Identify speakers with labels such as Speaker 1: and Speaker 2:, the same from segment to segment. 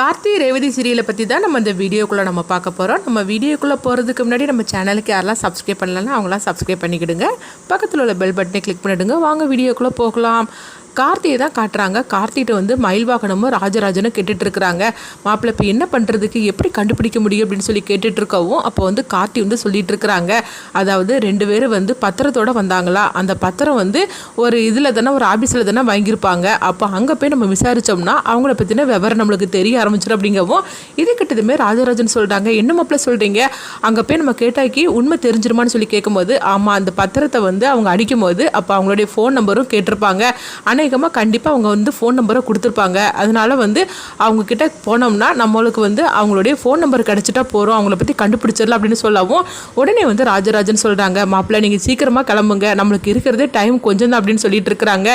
Speaker 1: கார்த்தி ரேவதி சீரியலை பற்றி தான் நம்ம இந்த வீடியோக்குள்ளே நம்ம பார்க்க போகிறோம். நம்ம வீடியோக்குள்ளே போகிறதுக்கு முன்னாடி நம்ம சேனலுக்கு யாரெல்லாம் சப்ஸ்கிரைப் பண்ணலன்னா அவங்களாம் சப்ஸ்கிரைப் பண்ணிக்கிடுங்க. பக்கத்தில் உள்ள பெல் பட்டனை கிளிக் பண்ணிவிடுங்க. வாங்க வீடியோக்குள்ளே போகலாம். கார்த்தியை தான் காட்டுறாங்க. கார்த்திகிட்ட வந்து மயில் வாகனமும் ராஜராஜனும் கேட்டுட்ருக்குறாங்க. மாப்பிள்ளை இப்போ என்ன பண்ணுறதுக்கு, எப்படி கண்டுபிடிக்க முடியும் அப்படின்னு சொல்லி கேட்டுட்ருக்கவும் அப்போ வந்து கார்த்தி வந்து சொல்லிட்டு இருக்கிறாங்க. அதாவது 2 பேரும் வந்து பத்திரத்தோடு வந்தாங்களா, அந்த பத்திரம் வந்து ஒரு இதில் தானே ஒரு ஆஃபீஸில் தானே வாங்கியிருப்பாங்க. அப்போ அங்கே போய் நம்ம விசாரித்தோம்னா அவங்கள பற்றின விவரம் நம்மளுக்கு தெரிய ஆரம்பிச்சிடும் அப்படிங்கவும் இது கிட்டதுமே ராஜராஜன் சொல்கிறாங்க. என்ன மாப்பிள்ளை சொல்கிறீங்க, அங்கே போய் நம்ம கேட்டாக்கி உண்மை தெரிஞ்சிருமான்னு சொல்லி கேட்கும்போது ஆமாம், அந்த பத்திரத்தை வந்து அவங்க அடிக்கும் போது அப்போ அவங்களுடைய ஃபோன் நம்பரும் கேட்டிருப்பாங்க. அநேகமாக கண்டிப்பாக அவங்க வந்து ஃபோன் நம்பரை கொடுத்துருப்பாங்க. அதனால வந்து அவங்கக்கிட்ட போனோம்னா நம்மளுக்கு வந்து அவங்களுடைய ஃபோன் நம்பர் கிடச்சிட்டா போகிறோம், அவங்கள பற்றி கண்டுபிடிச்சிடலாம் அப்படின்னு சொல்லவும் உடனே வந்து ராஜராஜன் சொல்கிறாங்க, மாப்பிள்ளை நீங்கள் சீக்கிரமாக கிளம்புங்க, நம்மளுக்கு இருக்கிறதே டைம் கொஞ்சம் தான் அப்படின்னு சொல்லிட்டு இருக்கிறாங்க.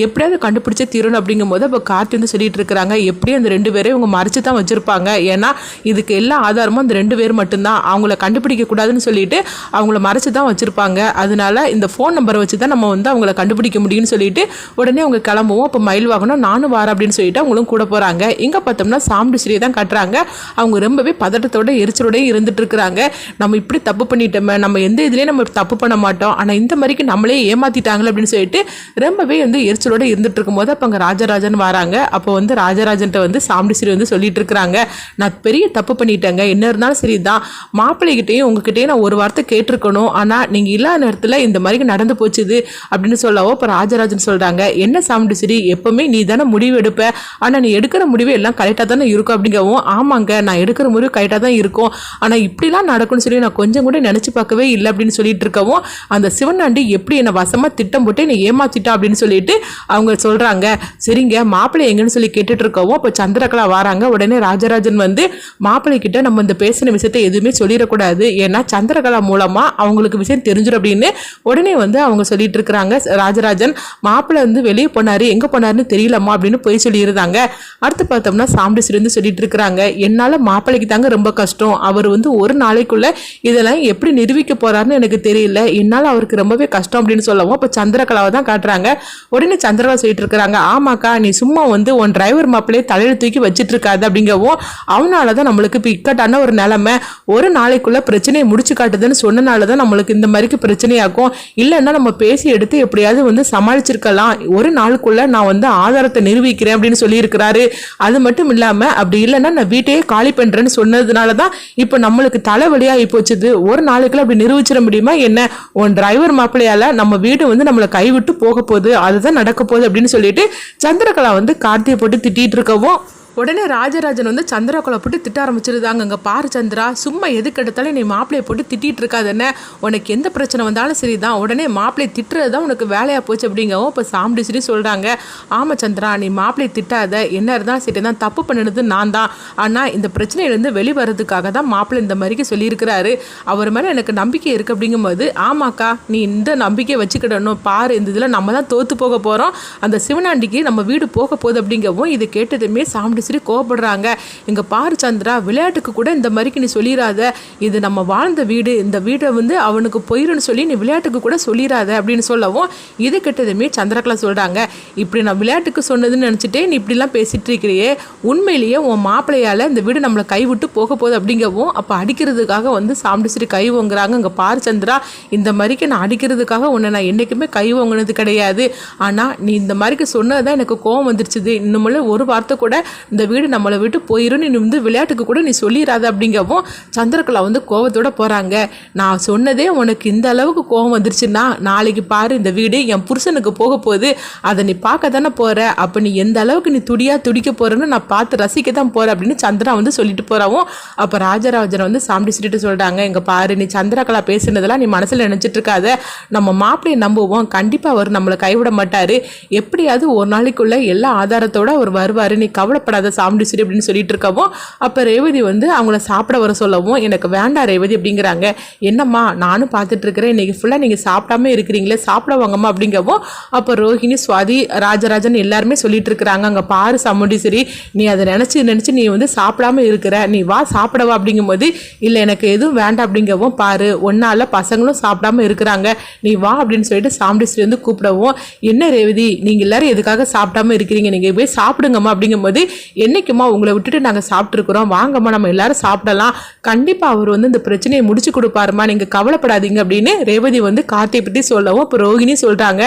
Speaker 1: எப்படியாவது கண்டுபிடிச்சே தீரணும் அப்படிங்கும் போது அப்போ கார்த்தி வந்து சொல்லிட்டு இருக்கிறாங்க, எப்படியும் அந்த 2 பேரையும் இவங்க மறைச்சு தான் வச்சுருப்பாங்க. ஏன்னா இதுக்கு எல்லா ஆதாரமும் அந்த 2 பேர் மட்டும்தான், அவங்கள கண்டுபிடிக்க கூடாதுன்னு சொல்லிட்டு அவங்கள மறைச்சு தான் வச்சுருப்பாங்க. அதனால இந்த ஃபோன் நம்பரை வச்சு தான் நம்ம வந்து அவங்கள கண்டுபிடிக்க முடியும்னு சொல்லிட்டு உடனே அவங்க கிளம்புவோம். அப்போ மயில் வாகனம் நானும் வார அப்படின்னு சொல்லிட்டு அவங்களும் கூட போகிறாங்க. இங்கே பார்த்தோம்னா சாமுண்டீஸ்வரியை தான் காட்டுறாங்க. அவங்க ரொம்பவே பதட்டத்தோட எரிச்சலோடய இருந்துட்டு இருக்கிறாங்க. நம்ம இப்படி தப்பு பண்ணிட்டோமே, நம்ம எந்த இதுலேயும் நம்ம தப்பு பண்ண மாட்டோம், ஆனால் இந்த மாதிரிக்கு நம்மளே ஏமாத்திட்டாங்களே அப்படின்னு சொல்லிட்டு ரொம்பவே வந்து எரிச்சலோட இருந்துட்டு இருக்கும்போது அப்போ அங்கே ராஜராஜன் வராங்க. அப்போ வந்து ராஜராஜன்ட்ட வந்து சாமுண்டீஸ்வரி வந்து சொல்லிட்டு இருக்கிறாங்க, நான் பெரிய தப்பு பண்ணிட்டேங்க, என்ன இருந்தாலும் சரி தான், மாப்பிள்ளைகிட்டையும் உங்ககிட்டயும் நான் ஒரு வார்த்தை கேட்டிருக்கணும், ஆனால் நீங்கள் இல்லாத நேரத்தில் இந்த மாதிரி நடந்து போச்சுது அப்படின்னு சொல்லவோ இப்போ ராஜராஜன் சொல்கிறாங்க, என்ன சாமுண்டீஸ்வரி எப்பவுமே நீ தானே முடிவு எடுப்ப, ஆனால் நீ எடுக்கிற முடிவு எல்லாம் கரெக்டாக தானே இருக்கும் அப்படிங்கவும் ஆமாங்க நான் எடுக்கிற முடிவு கரெக்டாக தான் இருக்கும், ஆனால் இப்படிலாம் நடக்கும்னு சொல்லி நான் கொஞ்சம் கூட நினச்சி பார்க்கவே இல்லை அப்படின்னு சொல்லிட்டு இருக்கவும் அந்த சிவனாண்டி எப்படி என்னை வசமாக திட்டம் போட்டு என்னை ஏமாத்திட்டா அப்படின்னு சொல்லிட்டு அவங்க சொல்கிறாங்க. சரிங்க மாப்பிள்ளை எங்கன்னு சொல்லி கேட்டுட்டு இருக்கவும் இப்போ சந்திரகலா வராங்க. உடனே ராஜராஜன் வந்து மாப்பிள்ளை கிட்ட நம்ம இந்த பேசின விஷயத்தை எதுவுமே சொல்லிடக்கூடாது, ஏன்னா சந்திரகலா மூலமாக அவங்களுக்கு விஷயம் தெரிஞ்சிடும் அப்படின்னு உடனே வந்து அவங்க சொல்லிட்டு இருக்கிறாங்க. ராஜராஜன் மாப்பிள்ளை வந்து வெளியே போனாரு, எங்கே போனாருன்னு தெரியலம்மா அப்படின்னு போய் சொல்லியிருந்தாங்க. அடுத்து பார்த்தோம்னா சாமுண்டீஸ்வரி வந்து சொல்லிட்டு இருக்கிறாங்க, என்னால் மாப்பிள்ளைக்கு தாங்க ரொம்ப கஷ்டம், அவர் வந்து ஒரு நாளைக்குள்ள இதெல்லாம் எப்படி நிரூபிக்க போறாருன்னு எனக்கு தெரியல, என்னால் அவருக்கு ரொம்பவே கஷ்டம் அப்படின்னு சொல்லவும் இப்போ சந்திரகலாவை தான் காட்டுறாங்க. உடனே சந்திரகலா சொல்லிட்டு இருக்கிறாங்க, ஆமாக்கா நீ சும்மா வந்து உன் டிரைவர் மாப்பிள்ளையை தலையில தூக்கி வச்சிட்டு இருக்காது அப்படிங்கவும் அவனால தான் நம்மளுக்கு இப்போ இக்கட்டான ஒரு நிலைமை, ஒரு நாளைக்குள்ள பிரச்சனையை முடிச்சு காட்டுதுன்னு சொன்னனால தான் நம்மளுக்கு இந்த மாதிரிக்கு பிரச்சனையாகும், இல்லைன்னா நம்ம பேசி எடுத்து எப்படியாவது வந்து சமாளிச்சிருக்கலாம், ஒரு நாளுக்குள்ள நான் வந்து ஆதாரத்தை நிரூபிக்கிறேன் அப்படின்னு சொல்லியிருக்கிறாரு. அது மட்டும் இல்லாம அப்படி இல்லைன்னா நான் வீட்டையே காலி பண்றேன்னு சொன்னதுனாலதான் இப்ப நம்மளுக்கு தலைவலியாகி போச்சுது, ஒரு நாளைக்குள்ள அப்படி நிரூபிச்சிட முடியுமா என்ன, உன் டிரைவர் மாப்பிள்ளையால நம்ம வீடு வந்து நம்மளை கைவிட்டு போக போகுது, அதுதான் நடக்க போகுது அப்படின்னு சொல்லிட்டு சந்திரகலா வந்து கார்த்தியை போட்டு திட்டிட்டு இருக்கவும் உடனே ராஜராஜன் வந்து சந்திரகலா போட்டு திட்ட ஆரம்பிச்சிருந்தாங்க. அங்கே பாரு சந்திரா, சும்மா எதுக்கு எடுத்தாலும் நீ மாப்பிள்ளையை போட்டு திட்டிகிட்டு இருக்காதுன்னு, உனக்கு எந்த பிரச்சனை வந்தாலும் சரி தான், உடனே மாப்பிள்ளையை திட்டுறது தான் உனக்கு வேலையாக போச்சு அப்படிங்கவும் இப்போ சாமுண்டீஸ்வரி சொல்கிறாங்க. ஆமாம் சந்திரா நீ மாப்பிள்ளையை திட்டாத, என்ன இருந்தாலும் சரி தான், தப்பு பண்ணினது நான் தான், ஆனால் இந்த பிரச்சனையிலேருந்து வெளிவரதுக்காக தான் மாப்பிள்ளை இந்த மாதிரிக்கு சொல்லியிருக்கிறாரு, அவர் மேலே எனக்கு நம்பிக்கை இருக்குது அப்படிங்கும்போது ஆமாக்கா நீ இந்த நம்பிக்கையை வச்சுக்கிடணும், பாரு இந்த இதில் நம்ம தான் தோற்று போக போகிறோம், அந்த சிவனாண்டிக்கு நம்ம வீடு போக போகுது அப்படிங்கவும் இது கேட்டதுமே சாமுண்டீஸ்வரி கோபப்படுறாங்க. இங்க பாரு சந்திரா, விளையாட்டுக்கு கூட இந்த மாதிரிக்கு நீ சொல்லிடாத, இது நம்ம வாழ்ந்த வீடு, இந்த வீடை வந்து அவனுக்கு போயிருன்னு சொல்லி நீ விளையாட்டுக்கு கூட சொல்லிடாத அப்படின்னு சொல்லவும் இது கிட்டதுமே சந்திரகலா சொல்றாங்க, இப்படி நான் விளையாட்டுக்கு சொன்னதுன்னு நினைச்சிட்டே நீ இப்படிலாம் பேசிட்டு இருக்கிறியே, உண்மையிலேயே உன் மாப்பிள்ளையால இந்த வீடு நம்மளை கைவிட்டு போக போகுது அப்படிங்கவும் அப்போ அடிக்கிறதுக்காக வந்து சாமுண்டீஸ்வரி கை ஓங்குறாங்க. இங்க பாரு சந்திரா, இந்த மாதிரிக்கு நான் அடிக்கிறதுக்காக உன்னை நான் என்றைக்குமே கை ஓங்குனது கிடையாது, ஆனால் நீ இந்த மாதிரிக்கு சொன்னதுதான் எனக்கு கோவம் வந்துருச்சுது, இன்னும் ஒரு வார்த்தை கூட இந்த வீடு நம்மளை விட்டு போயிரும் நீ வந்து விளையாட்டுக்கு கூட நீ சொல்லிடாத அப்படிங்கவும் சந்திரகலா வந்து கோவத்தோட போறாங்க. நான் சொன்னதே உனக்கு இந்த அளவுக்கு கோவம் வந்துருச்சுன்னா நாளைக்கு பாரு இந்த வீடு என் புருஷனுக்கு போக போகுது, அதை நீ பார்க்க தானே போற, அப்போ நீ எந்த அளவுக்கு நீ துடிக்க போறன்னு நான் பார்த்து ரசிக்க தான் போற அப்படின்னு சந்திரா வந்து சொல்லிட்டு போறாவும் அப்போ ராஜராஜன் வந்து சாமுண்டீஸ்வரிட்டு சொல்றாங்க, இங்க பாரு நீ சந்திரகலா பேசுனதெல்லாம் நீ மனசுல நினைச்சிட்டு இருக்காத, நம்ம மாப்பிள்ளையை நம்புவோம், கண்டிப்பா அவர் நம்மளை கைவிட மாட்டாரு, எப்படியாவது ஒரு நாளைக்குள்ள எல்லா ஆதாரத்தோட அவர் வருவாரு, நீ கவலைப்படாத சாமுண்டீஸ்வரி அப்படின்னு சொல்லிட்டு இருக்கவும் அப்போ ரேவதி வந்து அவங்கள சாப்பிட வர சொல்லவும் எனக்கு வேண்டாம் ரேவதி அப்படிங்கிறாங்க. என்னம்மா நானும் பார்த்துட்டு இருக்கிறேன், இன்னைக்கு ஃபுல்லாக நீங்கள் சாப்பிடாம இருக்கிறீங்களே, சாப்பிட வாங்கம்மா அப்படிங்கவும் அப்போ ரோஹிணி சுவாதி ராஜராஜன் எல்லாருமே சொல்லிட்டு இருக்கிறாங்க. அங்கே பாரு சாமுண்டீஸ்வரி, நீ அதை நினச்சி நீ வந்து சாப்பிடாம இருக்கிற, நீ வா சாப்பிடவா அப்படிங்கும்போது இல்லை எனக்கு எதுவும் வேண்டாம் அப்படிங்கவும் பாரு ஒன்னால பசங்களும் சாப்பிடாம இருக்கிறாங்க, நீ வா அப்படின்னு சொல்லிட்டு சாமுண்டீஸ்வரி வந்து கூப்பிடவும் என்ன ரேவதி நீங்கள் எல்லாரும் எதுக்காக சாப்பிடாம இருக்கிறீங்க, நீங்கள் போய் சாப்பிடுங்கம்மா அப்படிங்கும்போது என்னைக்குமா உங்களை விட்டுட்டு நாங்கள் சாப்பிட்ருக்குறோம், வாங்கம்மா நம்ம எல்லாரும் சாப்பிடலாம், கண்டிப்பாக அவர் வந்து இந்த பிரச்சனையை முடிச்சு கொடுப்பாருமா, நீங்கள் கவலைப்படாதீங்க அப்படின்னு ரேவதி வந்து கார்த்தியை பற்றி சொல்லவும் இப்போ ரோகிணி சொல்கிறாங்க,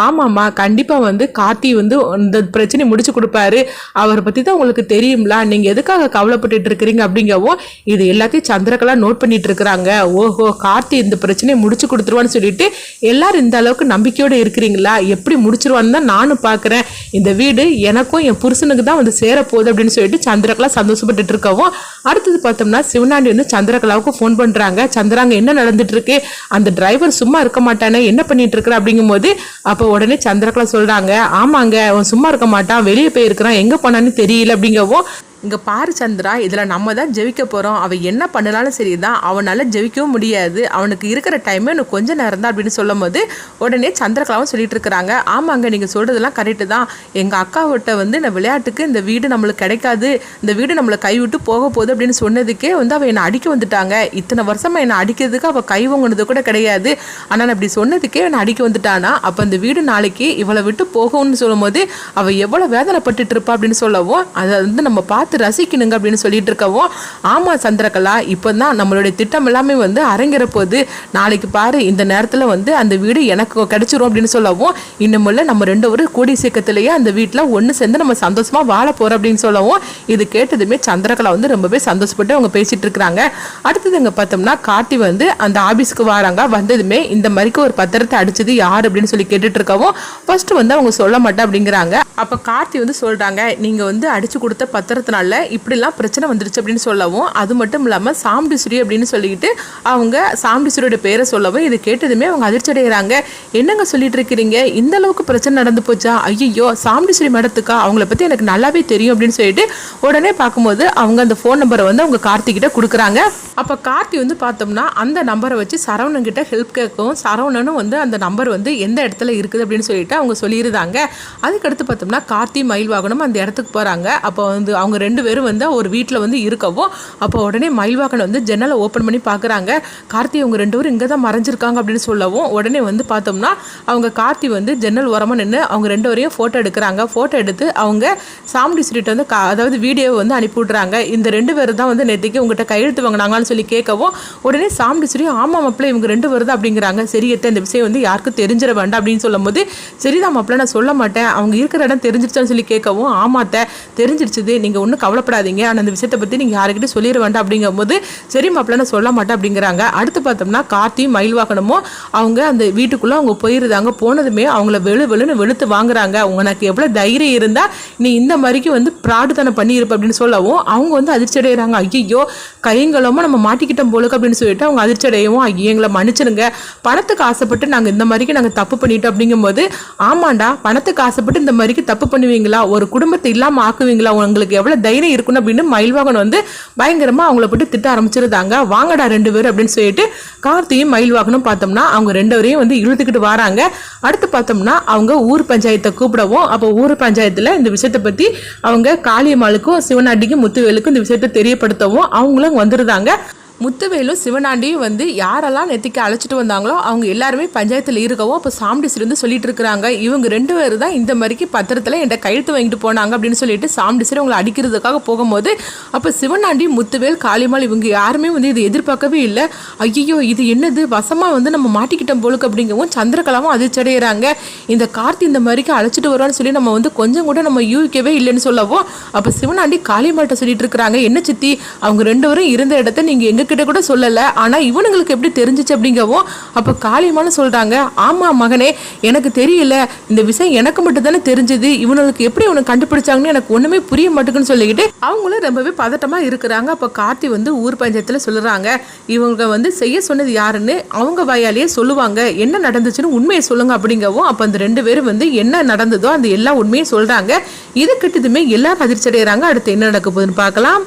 Speaker 1: ஆமாம்மா கண்டிப்பாக வந்து கார்த்தி வந்து இந்த பிரச்சனையை முடிச்சு கொடுப்பாரு, அவரை பற்றி தான் உங்களுக்கு தெரியும்ல, நீங்கள் எதுக்காக கவலைப்பட்டு இருக்கிறீங்க அப்படிங்கவும் இது எல்லாத்தையும் சந்திரகலா நோட் பண்ணிட்டு இருக்கிறாங்க. ஓஹோ, கார்த்தி இந்த பிரச்சனையை முடிச்சு கொடுத்துருவான்னு சொல்லிட்டு எல்லாரும் இந்த அளவுக்கு நம்பிக்கையோடு இருக்கிறீங்களா, எப்படி முடிச்சிருவான்னு தான் நானும் பார்க்குறேன், இந்த வீடு எனக்கும் என் புருஷனுக்கு தான் வந்து சேரப்போகுது அப்படின்னு சொல்லிட்டு சந்திரகலா சந்தோஷப்பட்டு இருக்கவும், அடுத்தது பார்த்தோம்னா சிவனாண்டி வந்து சந்திரகலாவுக்கு ஃபோன் பண்ணுறாங்க. சந்திராங்க என்ன நடந்துட்டு இருக்கு, அந்த டிரைவர் சும்மா இருக்க மாட்டானே, என்ன பண்ணிட்டு இருக்கிற அப்படிங்கும் போது அப்போ உடனே சந்திரகலா சொல்றாங்க, ஆமாங்க அவன் சும்மா இருக்க மாட்டான், வெளியே போயிருக்கிறான், எங்க போனான்னு தெரியல அப்படிங்கவும், இங்கே பாரு சந்திரா, இதில் நம்ம தான் ஜெயிக்க போகிறோம், அவன் என்ன பண்ணனாலும் சரி தான், அவனால் ஜெயிக்கவும் முடியாது, அவனுக்கு இருக்கிற டைமே இன்னும் கொஞ்சம் நேரம் தான் அப்படின்னு சொல்லும் போது உடனே சந்திரகலாவும் சொல்லிட்டு இருக்கிறாங்க, ஆமாங்க நீங்கள் சொல்கிறதெல்லாம் கரெக்டு தான், எங்கள் அக்காவிட்ட வந்து நான் விளையாட்டுக்கு இந்த வீடு நம்மளுக்கு கிடைக்காது, இந்த வீடு நம்மளை கைவிட்டு போக போகுது அப்படின்னு சொன்னதுக்கே வந்து அவள் என்னை அடிக்க வந்துட்டாங்க, இத்தனை வருஷமாக என்னை அடிக்கிறதுக்கு அவள் கை வாங்கினது கூட கிடையாது, ஆனால் அப்படி சொன்னதுக்கே என்னை அடிக்க வந்துட்டானா, அப்போ இந்த வீடு நாளைக்கு இவளை விட்டு போகும்னு சொல்லும் போது அவள் எவ்வளோ வேதனைப்பட்டுட்டு இருப்பா அப்படின்னு சொல்லவும், அதை வந்து நம்ம பார்த்து ரசிக்கணுங்க அப்படின்னு சொல்லிட்டு இருக்கவும், ஆமா சந்திரகலா இப்போ தான் நம்மளுடைய திட்டம் எல்லாமே வந்து அரங்கிற போது, நாளைக்கு பாரு இந்த நேரத்தில் வந்து அந்த வீடு எனக்கு கிடைச்சிரும் அப்படின்னு சொல்லவும், இன்னும் நம்ம ரெண்டு ஒரு கூடி சீக்கிரத்திலேயே அந்த வீட்டில் ஒன்று சேர்ந்து நம்ம சந்தோஷமா வாழ போறோம் அப்படின்னு சொல்லவும், இது கேட்டதுமே சந்திரகலா வந்து ரொம்பவே சந்தோஷப்பட்டு அவங்க பேசிட்டு இருக்கிறாங்க. அடுத்தது இங்க பார்த்தோம்னா கார்த்தி வந்து அந்த ஆபீஸ்க்கு வராங்க. வந்ததுமே இந்த மாதிரிக்கு ஒரு பத்திரத்தை அடிச்சது யார் அப்படின்னு சொல்லி கேட்டுட்டு இருக்கவும், ஃபர்ஸ்ட் வந்து அவங்க சொல்ல மாட்டேன் அப்படிங்கிறாங்க. அப்ப கார்த்தி வந்து சொல்றாங்க, நீங்க வந்து அடிச்சு கொடுத்த பத்திரத்தினால இப்படிலாம் பிரச்சனை வந்துருச்சு அப்படின்னு சொல்லவும், அது மட்டும் இல்லாமல் சாம்டிஸ்வரி அப்படின்னு சொல்லிட்டு அவங்க சாம்டிஸ்வரியோட பேரை சொல்லவும், இது கேட்டதுமே அவங்க அதிர்ச்சி அடைகிறாங்க. என்னங்க சொல்லிட்டு இருக்கிறீங்க, இந்த அளவுக்கு பிரச்சனை நடந்து போச்சா, ஐயோ சாம்டிஸ்வரி மேடத்துக்கா, அவங்கள பற்றி எனக்கு நல்லாவே தெரியும் அப்படின்னு சொல்லிட்டு உடனே பார்க்கும்போது அவங்க அந்த ஃபோன் நம்பரை வந்து அவங்க கார்த்தி கிட்ட கொடுக்குறாங்க. அப்போ கார்த்தி வந்து பார்த்தோம்னா அந்த நம்பரை வச்சு சரவணன் கிட்ட ஹெல்ப் கேட்கவும், சரவணனும் வந்து அந்த நம்பர் வந்து எந்த இடத்துல இருக்குது அப்படின்னு சொல்லிட்டு அவங்க சொல்லியிருந்தாங்க. அதுக்கடுத்து பார்த்தோம்னா கார்த்தி மயில் வாகனம் அந்த இடத்துக்கு போகிறாங்க. அப்போ வந்து அவங்க ரெண்டு பேரும் வந்து ஒரு வீட்டில் வந்து இருக்கவும், அப்போ உடனே மயில் வாகனம் வந்து ஜன்னலை ஓப்பன் பண்ணி பார்க்குறாங்க. கார்த்தி அவங்க ரெண்டு பேரும் இங்கே தான் மறைஞ்சிருக்காங்க அப்படின்னு சொல்லவும், உடனே வந்து பார்த்தோம்னா அவங்க கார்த்தி வந்து ஜன்னல் ஓரமாக நின்று அவங்க ரெண்டு வரையும் ஃபோட்டோ எடுக்கிறாங்க. ஃபோட்டோ எடுத்து அவங்க சாம்டிஸ்வரிட்ட வந்து அதாவது வீடியோவை வந்து அனுப்பி விட்றாங்க. இந்த ரெண்டு பேர் தான் வந்து நேற்றுக்கு உங்கள்கிட்ட கையெழுத்து வாங்கினாங்கன்னு சொல்லி கேட்கவும், உடனே சாம்டிஸ்வரி ஆமாம் மாப்பிள்ள இவங்க ரெண்டு பேர் தான் அப்படிங்கிறாங்க. சரி இந்த விஷயம் வந்து யாருக்கும் தெரிஞ்சிட வேண்டாம் அப்படின்னு சொல்லும் போது, சரிதான் மாப்பிள்ள நான் சொல்ல மாட்டேன், அவங்க இருக்கிற இடம் தெரிஞ்சிருச்சான்னு சொல்லி கேட்கவும், ஆமாத்த தெரிஞ்சிருச்சுது, நீங்கள் ஒன்றும் கவலைப்படாதீங்க, ஆனால் அந்த விஷயத்தை பற்றி நீங்கள் யாருக்கிட்ட சொல்லிட வேண்டாம் அப்படிங்கும் போது, சரி மாப்பிள்ள நான் சொல்ல மாட்டேன் அப்படிங்கிறாங்க. அடுத்து பார்த்தோம்னா கார்த்தி மயில் வாகனமும் அவங்க அந்த வீட்டுக்குள்ளே அவங்க போயிருந்தாங்க. போனதுமே அவங்கள வெளுன்னு வெளுத்து வாங்குறாங்க. உனக்கு எவ்வளோ தைரியம் இருந்தால் நீ இந்த மாதிரிக்கு வந்து பிராடுத்தனம் பண்ணியிருப்ப அப்படின்னு சொல்லவும், அவங்க வந்து அதிர்ச்சி அடைகிறாங்க. ஐயோ கைங்களமா நம்ம மாட்டிக்கிட்டோம் போலுக்கு அப்படின்னு சொல்லிட்டு அவங்க அதிர்ச்சி அடையவும், ஐயோ எங்களை மன்னிச்சிருங்க, பணத்துக்கு ஆசைப்பட்டு நாங்கள் இந்த மாதிரிக்கு நாங்கள் தப்பு பண்ணிட்டோம் அப்படிங்கும்போது, ஆமாண்டா பணத்துக்கு ஆசைப்பட்டு இந்த மாதிரிக்கு தப்பு பண்ணுவீங்களா, ஒரு குடும்பத்தை இல்லாமல் ஆக்குவீங்களா, உங்களுக்கு எவ்வளோ தைரியம் இருக்கணும் அப்படின்னு மயில்வாகன் வந்து பயங்கரமாக அவங்கள போட்டு திட்ட ஆரம்பிச்சிருந்தாங்க. வாங்கடா ரெண்டு பேரும் அப்படின்னு சொல்லிட்டு கார்த்தியும் மயில்வாகனும் பார்த்தோம்னா அவங்க ரெண்டு பேரையும் வந்து இழுத்துக்கிட்டு வராங்க. அடுத்து பார்த்தோம்னா அவங்க ஊர் பஞ்சாயத்தை கூப்பிடவும், அப்போ ஊர் பஞ்சாயத்தில் இந்த விஷயத்தை பற்றி அவங்க காளியம்மாளுக்கும் சிவனாண்டிக்கும் முத்துவேலுக்கும் இந்த விஷயத்தை தெரியப்படுத்தவும் அவங்களும் வந்துருந்தாங்க. முத்துவேலும் சிவனாண்டியும் வந்து யாரெல்லாம் நெத்திக்கு அழைச்சிட்டு வந்தாங்களோ அவங்க எல்லாருமே பஞ்சாயத்தில் இருக்கவும், அப்போ சாம்டிஸ்லேருந்து சொல்லிட்டு இருக்கிறாங்க, இவங்க ரெண்டு பேர் தான் இந்த மாதிரிக்கு பத்திரத்தில் என்கிட்ட கையெழுத்து வாங்கிட்டு போனாங்க அப்படின்னு சொல்லிட்டு சாம்டிஸ்டர் அவங்களை அடிக்கிறதுக்காக போகும்போது, அப்போ சிவனாண்டி முத்துவேல் காளிமால் இவங்க யாருமே வந்து இது எதிர்பார்க்கவே இல்லை. ஐயோ இது என்னது வசமாக வந்து நம்ம மாட்டிக்கிட்டோம் போலுக்கு அப்படிங்கவும் சந்திரகலாவும் அதிர்ச்சி அடைகிறாங்க. இந்த கார்த்தி இந்த மாதிரிக்கு அழைச்சிட்டு வருவான்னு சொல்லி நம்ம வந்து கொஞ்சம் கூட நம்ம யூகிக்கவே இல்லைன்னு சொல்லவும், அப்போ சிவனாண்டி காளிமால்கிட்ட சொல்லிட்டு இருக்கிறாங்க, என்ன சித்தி அவங்க ரெண்டு பேரும் இருந்த இடத்த நீங்கள் எங்க கிட்ட கூட சொல்லல, ஆனா இவனுங்களுக்கு எப்படி தெரிஞ்சிச்சு அப்படிங்கவும், அப்ப காளியம்மான்னு சொல்றாங்க, ஆமா மகனே எனக்கு தெரியல, இந்த விஷயம் எனக்கு மட்டும் தானே தெரிஞ்சது, இவனுக்கு எப்படி இவனை கண்டுபிடிச்சாங்கன்னு எனக்கு ஒண்ணுமே புரிய மாட்டேங்குன்னு சொல்லிக்கிட்டு அவங்களும் ரொம்பவே பதட்டமா இருக்கிறாங்க. அப்ப கார்த்தி வந்து ஊர் பஞ்சாயத்துல சொல்லுறாங்க, இவங்க வந்து செய்ய சொன்னது யாருன்னு அவங்க வாயாலேயே சொல்லுவாங்க, என்ன நடந்துச்சுன்னு உண்மையை சொல்லுங்க அப்படிங்கவும், அப்ப அந்த ரெண்டு பேரும் வந்து என்ன நடந்ததோ அந்த எல்லா உண்மையும் சொல்றாங்க. இது கிட்டதுமே எல்லாரும் அதிர்ச்சி அடைகிறாங்க. அடுத்து என்ன நடக்க போகுதுன்னு பார்க்கலாம்.